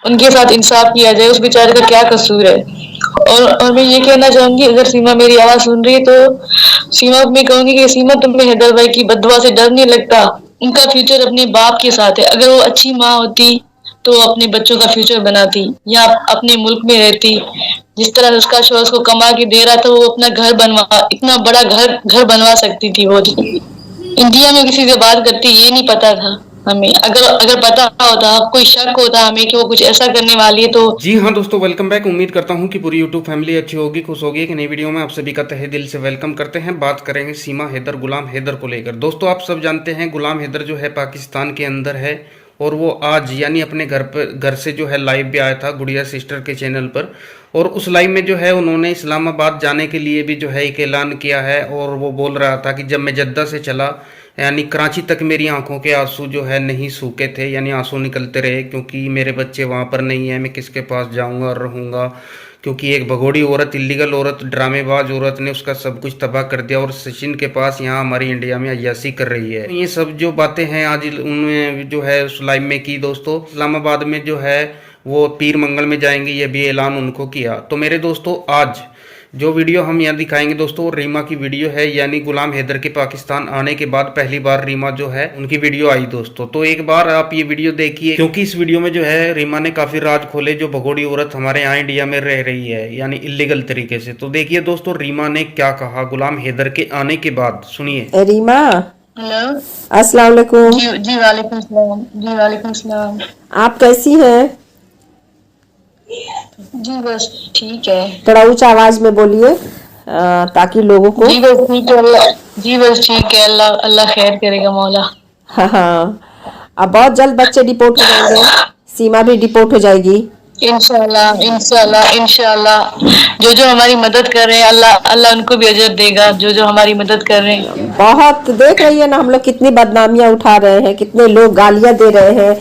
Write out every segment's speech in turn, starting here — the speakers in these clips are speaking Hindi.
उनके साथ इंसाफ किया जाए, उस बेचारे का क्या कसूर है। और मैं ये कहना चाहूंगी, अगर सीमा मेरी आवाज सुन रही है तो सीमा को मैं कहूंगी कि सीमा, तुम्हें हैदर भाई की बददुआ से डर नहीं लगता? उनका फ्यूचर अपने बाप के साथ है। अगर वो अच्छी माँ होती तो अपने बच्चों का फ्यूचर बनाती, या अपने मुल्क में रहती। जिस तरह उसका शोहर उसको कमा के दे रहा था, वो अपना घर बनवा, इतना बड़ा घर घर बनवा सकती थी वो। इंडिया में किसी से बात करती, ये नहीं पता था हमें। अगर अगर पता होता, कोई शक होता हमें कि वो कुछ ऐसा करने वाली है, तो। जी हाँ दोस्तों, वेलकम बैक। उम्मीद करता हूँ कि पूरी यूट्यूब फैमिली अच्छी होगी, खुश होगी। एक नई वीडियो में आप सभी का तहे दिल से वेलकम करते हैं। बात करेंगे सीमा हैदर, गुलाम हैदर को लेकर। दोस्तों, आप सब जानते हैं गुलाम हैदर जो है पाकिस्तान के अंदर है, और वो आज यानी अपने घर से जो है लाइव भी आया था गुड़िया सिस्टर के चैनल पर। और उस लाइव में जो है उन्होंने इस्लामाबाद जाने के लिए भी जो है एक ऐलान किया है। और वो बोल रहा था कि जब मैं जद्दा से चला यानी कराची तक, मेरी आंखों के आंसू जो है नहीं सूखे थे, यानी आंसू निकलते रहे, क्योंकि मेरे बच्चे वहाँ पर नहीं है। मैं किसके पास जाऊँगा और रहूँगा, क्योंकि एक भगोड़ी औरत, इलीगल औरत, ड्रामेबाज औरत ने उसका सब कुछ तबाह कर दिया। और सचिन के पास यहाँ हमारी इंडिया में अय्यासी कर रही है। ये सब जो बातें हैं आज उन्होंने जो है उस लाइव में की। दोस्तों, इस्लामाबाद में जो है वो पीर मंगल में जाएंगे, ये भी ऐलान उनको किया। तो मेरे दोस्तों, आज जो वीडियो हम यहाँ दिखाएंगे दोस्तों, रीमा की वीडियो है। यानी गुलाम हैदर के पाकिस्तान आने के बाद पहली बार रीमा जो है उनकी वीडियो आई दोस्तों। तो एक बार आप ये वीडियो देखिए, क्योंकि इस वीडियो में जो है रीमा ने काफी राज खोले, जो भगोड़ी औरत हमारे यहाँ इंडिया में रह रही है यानी इलीगल तरीके से। तो देखिए दोस्तों, रीमा ने क्या कहा गुलाम हैदर के आने के बाद, सुनिए। रीमा, हेलो। अस्सलाम वालेकुम। जी वालेकुम सलाम। जी वालेकुम सलाम। आप कैसी हैं? जी बस ठीक है। थोड़ा ऊंचा आवाज में बोलिए ताकि लोगों को। जी बस ठीक है अल्लाह। जी बस ठीक है, अल्लाह अल्लाह खैर करेगा मौला। हाँ हाँ, अब बहुत जल्द बच्चे डिपोर्ट हो जाएंगे, सीमा भी डिपोर्ट हो जाएगी। इंशाल्लाह इंशाल्लाह इंशाल्लाह। जो जो हमारी मदद कर रहे हैं, अल्लाह अल्लाह उनको भी अजर देगा, जो जो हमारी मदद कर रहे हैं। बहुत देख रही है ना, हम लोग कितनी बदनामियां उठा रहे हैं, कितने लोग गालियां दे रहे हैं।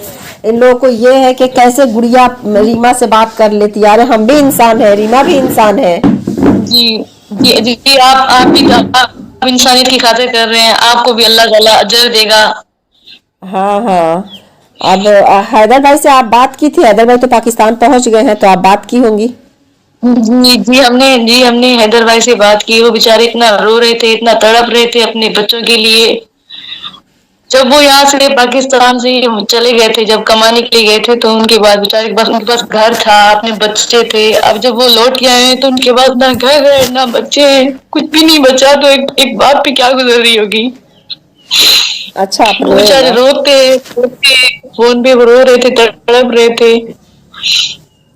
इन लोगों को ये है कि कैसे गुड़िया रीमा से बात कर लेती है। अरे हम भी इंसान है, रीमा भी इंसान है। जी जी जी, आप भी आप इंसानियत की खातिर कर रहे हैं, आपको भी अल्लाह ताला अजर देगा। हाँ हाँ। अब हैदर भाई से आप बात की थी? हैदर भाई तो पाकिस्तान पहुंच गए हैं, तो आप बात की होंगी। जी हमने हैदर भाई से बात की। वो बेचारे इतना रो रहे थे, इतना तड़प रहे थे अपने बच्चों के लिए। जब वो यहाँ से पाकिस्तान से चले गए थे, जब कमाने के लिए गए थे, तो उनके बाद बेचारे के पास, उनके पास घर था, अपने बच्चे थे। अब जब वो लौट के आए हैं तो उनके पास ना घर है ना बच्चे हैं, कुछ भी नहीं बचा। तो एक बात पे क्या गुजर रही होगी। अच्छा, आप वो रोए बेचारे ना। रोते रोते फोन पे वो रो रहे थे, तड़प रहे थे। क्या?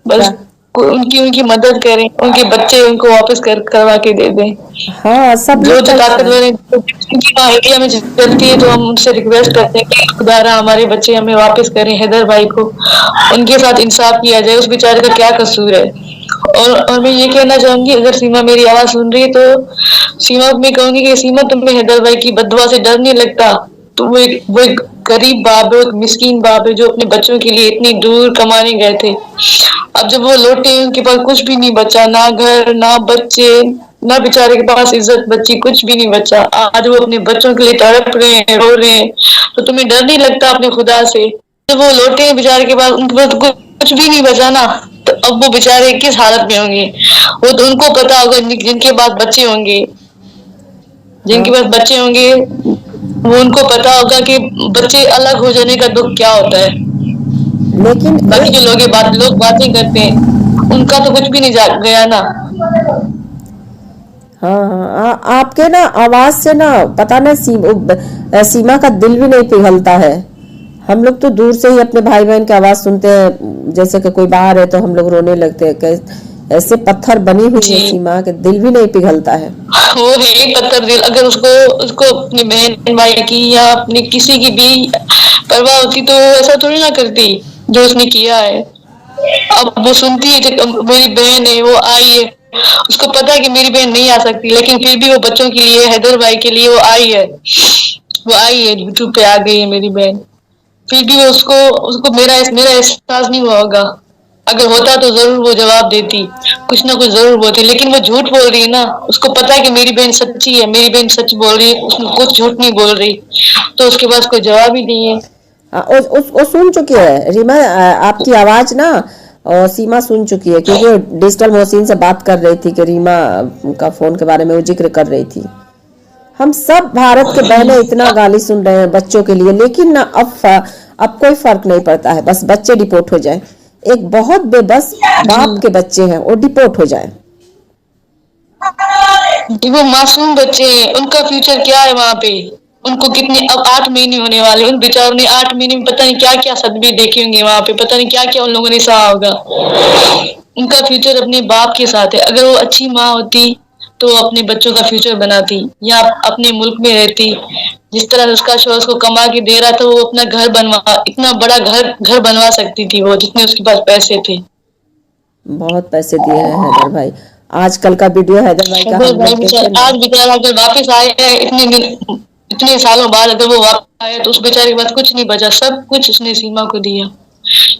बस उनकी उनकी मदद करें, उनके बच्चे उनको वापस करवा के दे दें। हाँ, सब जो लोग जो परेशान। ताकतवर है, जिनकी माँ इंडिया में चलती है, तो हम उनसे रिक्वेस्ट करते हैं कि खुदारा हमारे बच्चे हमें वापस करें, हैदर भाई को। उनके साथ इंसाफ किया जाए, उस बेचारे का क्या कसूर है। और मैं ये कहना चाहूंगी, अगर सीमा मेरी आवाज सुन रही है तो सीमा को मैं कहूंगी कि सीमा, तुम्हें हैदर भाई की बददुआ से डर नहीं लगता? तो वो एक गरीब बाप है, एक मिस्कीन बाप है, जो अपने बच्चों के लिए इतनी दूर कमाने गए थे। अब जब वो लौटे, उनके पास कुछ भी नहीं बचा, ना घर ना बच्चे, ना बेचारे के पास इज्जत बची, कुछ भी नहीं बचा। आज वो अपने बच्चों के लिए तड़प रहे हैं, रो रहे हैं। तो तुम्हें डर नहीं लगता अपने खुदा से? जब वो लौटे हैं बेचारे के पास, उनके पास कुछ भी नहीं बचा ना। तो अब वो बेचारे किस हालत में होंगे? वो तो उनको पता होगा, जिनके पास बच्चे होंगे, जिनके हाँ, पास बच्चे होंगे, वो उनको पता होगा कि बच्चे अलग हो जाने का दुख क्या होता है। लेकिन बाकी जो लोग बातें करते हैं, उनका तो कुछ भी नहीं गया ना। हाँ हाँ, आपके ना आवाज से ना पता ना सीमा का दिल भी नहीं पिघलता है। हम लोग तो दूर से ही अपने भाई बहन की आवाज सुनते हैं, जैसे कि कोई बाहर है तो हम लोग रोने लगते हैं। ऐसे पत्थर बनी हुई है जी, सीमा, के दिल भी नहीं पिघलता है। वो है पत्थर दिल। अगर उसको उसको अपनी बहन भाई की या अपनी किसी की भी परवाह होती, तो वो ऐसा थोड़ी ना करती जो उसने किया है। अब वो सुनती है कि मेरी बहन है, वो आई है, उसको पता है कि मेरी बहन नहीं आ सकती, लेकिन फिर भी वो बच्चों के लिए, हैदर भाई के लिए वो आई है। वो आई है, यूट्यूब पे आ गई है मेरी बहन। फिर भी वो उसको उसको मेरा एहसास नहीं हुआ होगा। अगर होता तो जरूर वो जवाब देती, कुछ ना कुछ जरूर बोलती। लेकिन वो झूठ बोल रही है ना, उसको पता है कि मेरी बहन सच्ची है, मेरी बहन सच बोल रही है, उसमें कुछ झूठ नहीं बोल रही। तो उसके पास कोई जवाब ही नहीं है। वो सुन चुकी है रीमा, आपकी आवाज ना, और सीमा सुन चुकी है, क्योंकि वो डिजिटल मोहसिन से बात कर रही थी कि रीमा का फोन के बारे में वो जिक्र कर रही थी। हम सब भारत के बहनें इतना गाली सुन रहे हैं बच्चों के लिए, लेकिन ना अब कोई फर्क नहीं पड़ता है, बस बच्चे डिपोर्ट हो जाए। एक बहुत बेबस बाप के बच्चे हैं, वो डिपोर्ट हो जाए। वो मासूम बच्चे हैं, उनका फ्यूचर क्या है वहां पे? उनको कितने, अब 8 महीने होने वाले, उन बेचारों ने 8 महीने में पता नहीं क्या क्या सदमे देखे होंगे वहां पे, पता नहीं क्या क्या उन लोगों ने सहा होगा। उनका फ्यूचर अपने बाप के साथ है। अगर वो अच्छी माँ होती तो अपने बच्चों का फ्यूचर बनाती, या अपने मुल्क में रहती। जिस तरह उसका शोहर उसको कमा के दे रहा था, वो अपना घर बनवा, इतना बड़ा घर बनवा सकती थी वो, जितने उसके पास पैसे थे। बहुत पैसे दिए हैं हैदर भाई। आजकल का वीडियो हैदर भाई का अगर हम भाई लोग देखे ना, आज बेचारा अगर वापस आए हैं इतने सालों बाद, अगर वो वापस आए तो उस बेचारे के पास कुछ नहीं बचा, सब कुछ उसने सीमा को दिया,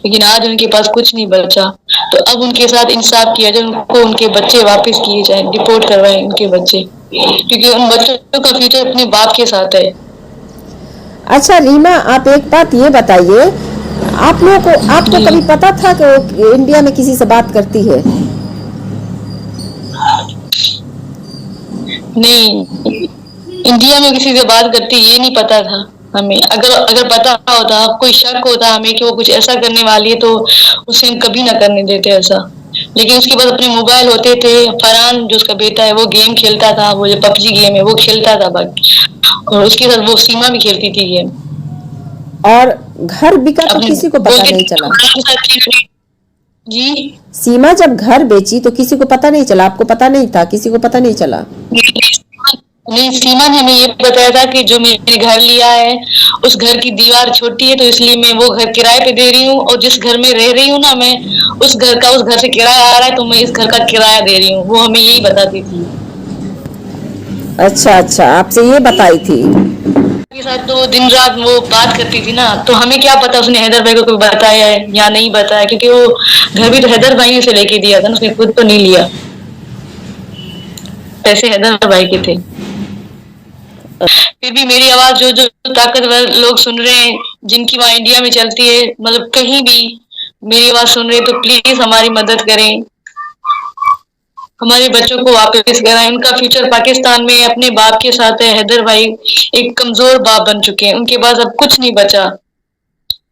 लेकिन आज उनके पास कुछ नहीं बचा। तो अब उनके साथ इंसाफ किया जाए, उनको उनके बच्चे वापस किए जाए, डिपोर्ट करवाए उनके बच्चे, क्योंकि उन बच्चों का फ्यूचर अपने बाप के साथ है। अच्छा रीमा, आप एक बात ये बताइए, आप लोगों को, आपको जी कभी पता था कि वो इंडिया में किसी से बात करती है? नहीं, इंडिया में किसी से बात करती ये नहीं पता था हमें। अगर अगर पता होता, कोई शक होता हमें कि वो कुछ ऐसा करने वाली है, तो उसे हम कभी ना करने देते ऐसा। लेकिन उसके पास अपने मोबाइल होते थे। फरहान जो उसका बेटा है, वो गेम खेलता था, वो जो पबजी गेम है वो खेलता था बाकी, और उसके साथ वो सीमा भी खेलती थी गेम और घर बिका तो अपने, किसी को पता बोलती नहीं थी चला? फरहान के साथ खेल। जी सीमा जब घर बेची तो किसी को पता नहीं चला? आपको पता नहीं था? किसी को पता नहीं चला? नहीं, सीमा ने हमें ये बताया था कि जो मैंने घर लिया है उस घर की दीवार छोटी है, तो इसलिए मैं वो घर किराए पे दे रही हूँ, और जिस घर में रह रही हूँ ना मैं, उस घर से किराया आ रहा है, तो मैं इस घर का किराया दे रही हूँ। वो हमें यही बताती थी। अच्छा अच्छा, आपसे ये बताई थी। के साथ तो दिन रात वो बात करती थी ना, तो हमें क्या पता उसने हैदर भाई को कोई बताया है या नहीं बताया, क्योंकि वो घर भी तो हैदर भाई से लेके दिया था ना, उसने खुद तो नहीं लिया, पैसे हैदर भाई के थे। फिर भी मेरी आवाज जो जो ताकतवर लोग सुन रहे हैं, जिनकी वहां इंडिया में चलती है, मतलब कहीं भी मेरी आवाज सुन रहे हैं, तो प्लीज हमारी मदद करें, हमारे बच्चों को वापस कराएं। उनका फ्यूचर पाकिस्तान में अपने बाप के साथ है। हैदर भाई एक कमजोर बाप बन चुके हैं, उनके पास अब कुछ नहीं बचा।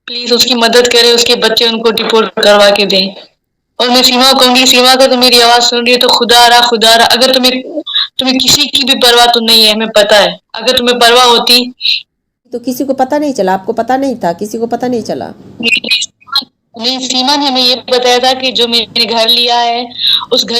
प्लीज उसकी मदद करें, उसके बच्चे उनको डिपोर्ट करवा के दें। और मैं सीमा को कहूंगी, सीमा को तो मेरी आवाज सुन रही है तो खुदा रहा, अगर तुम्हें किसी की भी परवाह तो नहीं है, हमें पता है। अगर तुम्हें परवाह होती तो किसी को पता नहीं चला? आपको पता नहीं था? किसी को पता नहीं चला? नहीं, सीमा ने हमें ये बताया था कि जो मैंने घर लिया है उस घर